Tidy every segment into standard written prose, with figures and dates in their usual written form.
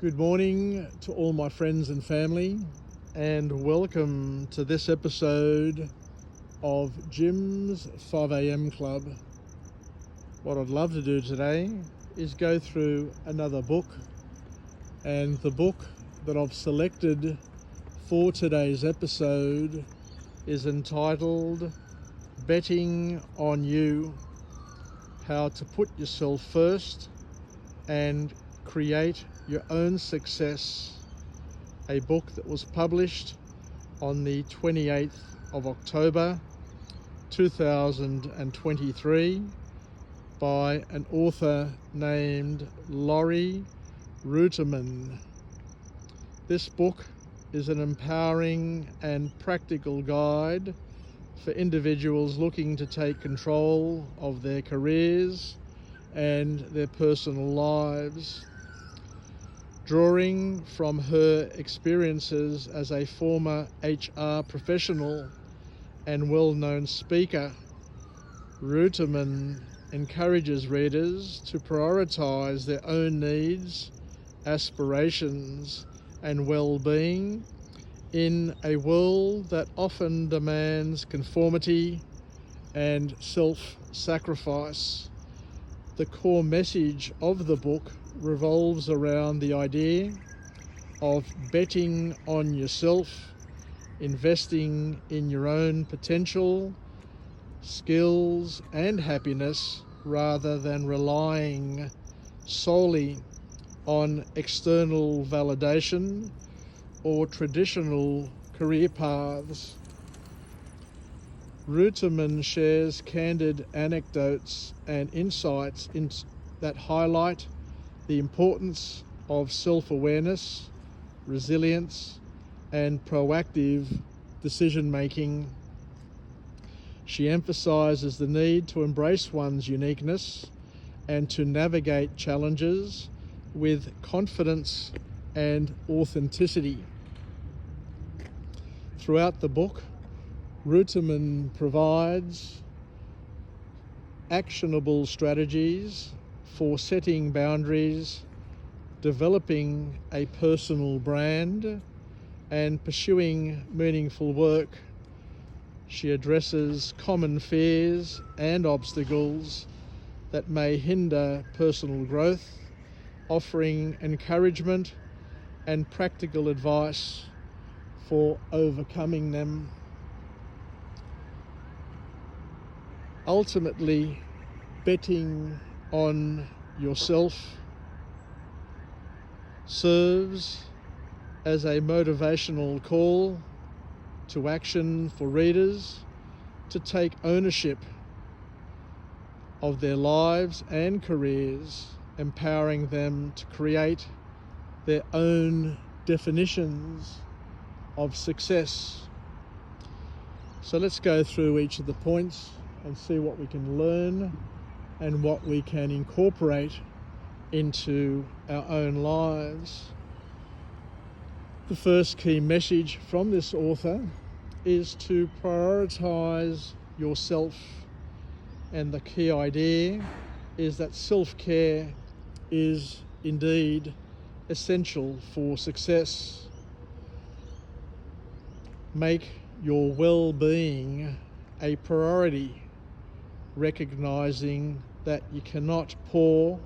Good morning to all my friends and family, and welcome to this episode of Jim's 5am Club. What I'd love to do today is go through another book, and the book that I've selected for today's episode is entitled Betting on You: How to Put Yourself First and Create Your Own Success, a book that was published on the 28th of October 2023 by an author named Laurie Ruettimann. This book is an empowering and practical guide for individuals looking to take control of their careers and their personal lives. Drawing from her experiences as a former HR professional and well-known speaker, Ruettimann encourages readers to prioritize their own needs, aspirations, and well-being in a world that often demands conformity and self-sacrifice. The core message of the book revolves around the idea of betting on yourself, investing in your own potential, skills, and happiness, rather than relying solely on external validation or traditional career paths. Ruettimann shares candid anecdotes and insights that highlight the importance of self-awareness, resilience, and proactive decision-making. She emphasizes the need to embrace one's uniqueness and to navigate challenges with confidence and authenticity. Throughout the book, Ruettimann provides actionable strategies for setting boundaries, developing a personal brand, and pursuing meaningful work. She addresses common fears and obstacles that may hinder personal growth, offering encouragement and practical advice for overcoming them. Ultimately, betting on yourself serves as a motivational call to action for readers to take ownership of their lives and careers, empowering them to create their own definitions of success. So let's go through each of the points and see what we can learn and what we can incorporate into our own lives. The first key message from this author is to prioritize yourself, and the key idea is that self-care is indeed essential for success. Make your well-being a priority, recognizing that you cannot pour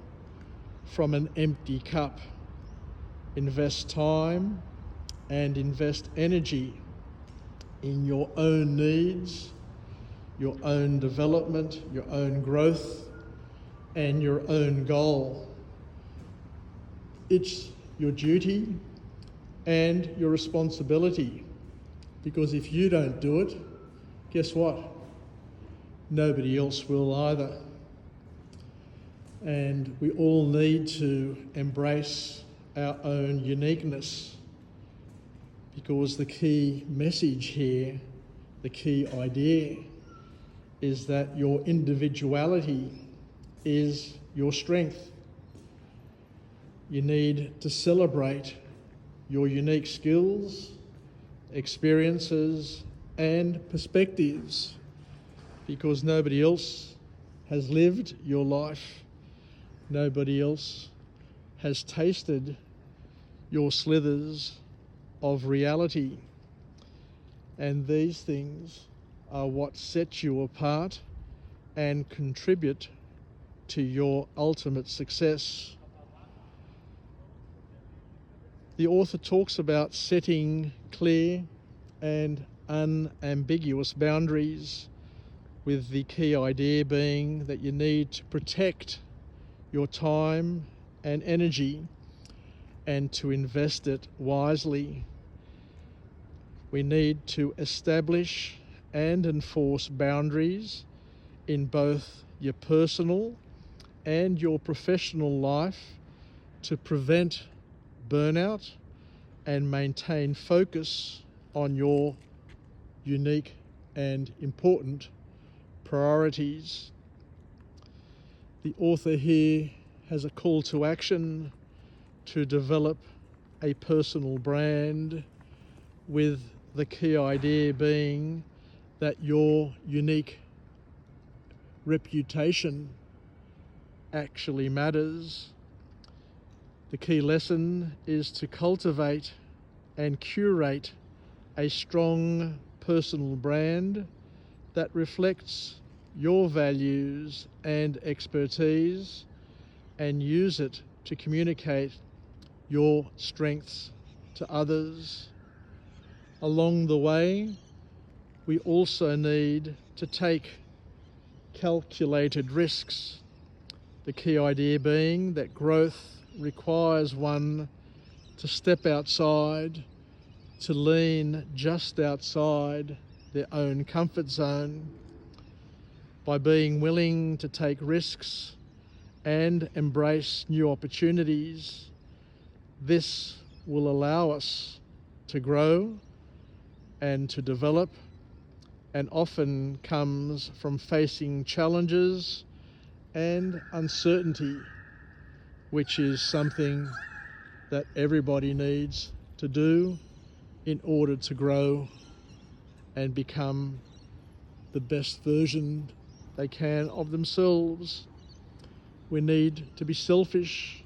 from an empty cup. Invest time and invest energy in your own needs, your own development, your own growth, and your own goal. It's your duty and your responsibility, because if you don't do it, guess what? Nobody else will either. And we all need to embrace our own uniqueness, because the key message here, the key idea, is that your individuality is your strength. You need to celebrate your unique skills, experiences, and perspectives, because nobody else has lived your life. Nobody else has tasted your slithers of reality. And these things are what set you apart and contribute to your ultimate success. The author talks about setting clear and unambiguous boundaries, with the key idea being that you need to protect your time and energy and to invest it wisely. We need to establish and enforce boundaries in both your personal and your professional life to prevent burnout and maintain focus on your unique and important priorities. The author here has a call to action to develop a personal brand, with the key idea being that your unique reputation actually matters. The key lesson is to cultivate and curate a strong personal brand that reflects your values and expertise, and use it to communicate your strengths to others. Along the way, we also need to take calculated risks. The key idea being that growth requires one to step outside, to lean just outside their own comfort zone. By being willing to take risks and embrace new opportunities, this will allow us to grow and to develop, and often comes from facing challenges and uncertainty, which is something that everybody needs to do in order to grow and become the best version they can of themselves. We need to be selfish.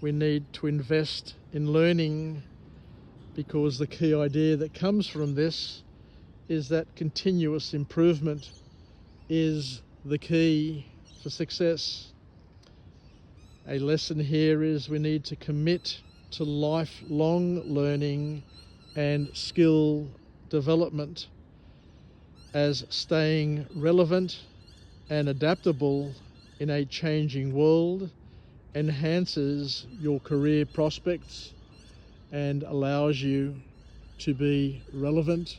We need to invest in learning, because the key idea that comes from this is that continuous improvement is the key for success. A lesson here is we need to commit to lifelong learning and skill development, as staying relevant and adaptable in a changing world enhances your career prospects and allows you to be relevant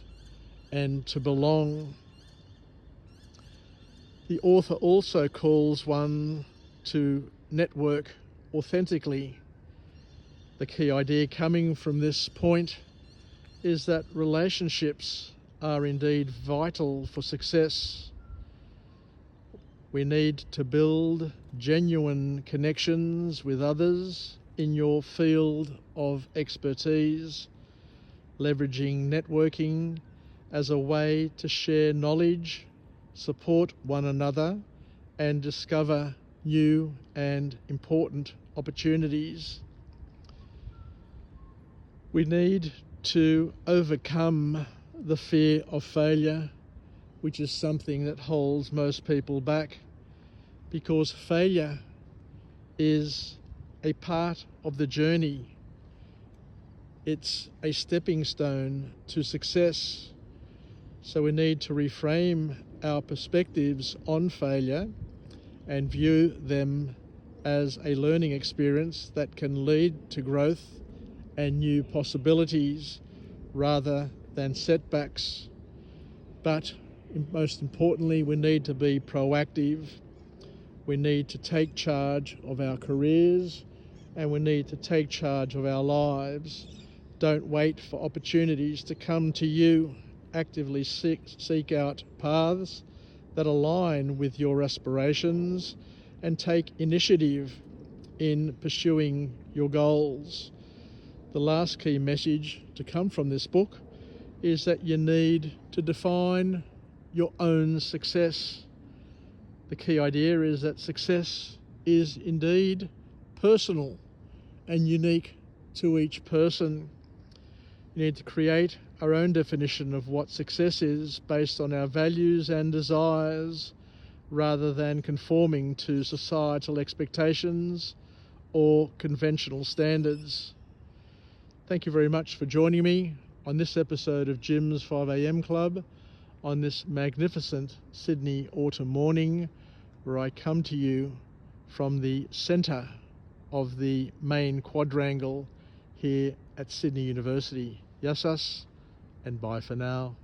and to belong. The author also calls one to network authentically. The key idea coming from this point is that relationships are indeed vital for success. We need to build genuine connections with others in your field of expertise, leveraging networking as a way to share knowledge, support one another, and discover new and important opportunities. We need to overcome the fear of failure, which is something that holds most people back, because failure is a part of the journey. It's a stepping stone to success. So we need to reframe our perspectives on failure and view them as a learning experience that can lead to growth and new possibilities rather than setbacks. But most importantly, we need to be proactive. We need to take charge of our careers, and we need to take charge of our lives. Don't wait for opportunities to come to you. Actively seek out paths that align with your aspirations and take initiative in pursuing your goals. The last key message to come from this book is that you need to define your own success. The key idea is that success is indeed personal and unique to each person. We need to create our own definition of what success is based on our values and desires, rather than conforming to societal expectations or conventional standards. Thank you very much for joining me on this episode of Jim's 5am Club on this magnificent Sydney autumn morning, where I come to you from the centre of the main quadrangle here at Sydney University. Yassas, and bye for now.